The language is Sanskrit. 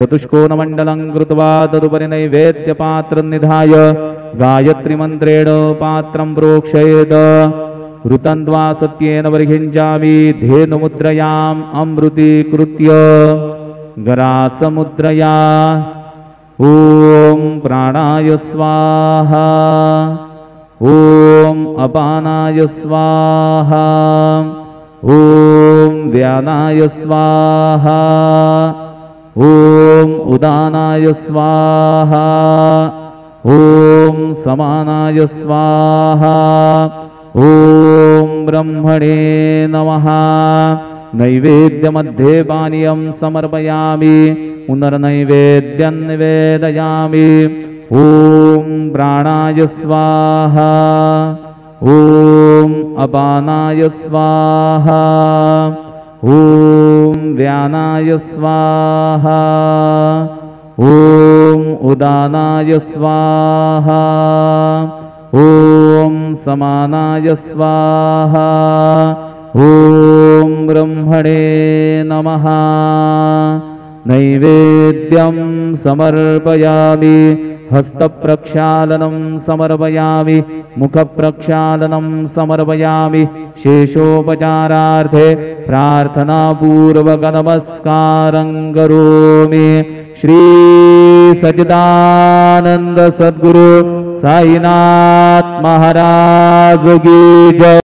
चतुष्कोणमण्डलं कृत्वा तदुपरि नैवेद्यपात्रं निधाय गायत्रीमन्त्रेण पात्रं प्रोक्षयेत्। ऋतन्त्वा सत्येन वर्हिञ्जामि धेनुमुद्रयाम् अमृतीकृत्य गरासमुद्रया। ॐ प्राणाय स्वाहा, ॐ अपानाय स्वाहा, ॐ व्यानाय स्वाहा, ॐ उदानाय स्वाहा, ॐ समानाय स्वाहा, ॐ ब्रह्मणे नमः। नैवेद्यमध्ये पानीयं समर्पयामि, पुनर्नैवेद्यं निवेदयामि। ॐ प्राणाय स्वाहा, ॐ अपानाय स्वाहा, ॐ व्यानाय स्वाहा, ॐ उदानाय स्वाहा, ॐ समानाय स्वाहा, ॐ ब्रह्मणे नमः। नैवेद्यं समर्पयामि, हस्तप्रक्षालनं समर्पयामि, मुखप्रक्षालनं समर्पयामि। शेषोपचारार्थे प्रार्थनापूर्वक नमस्कारं करोमि। श्री सच्चिदानंद सद्गुरु साईनाथ महाराज की जय।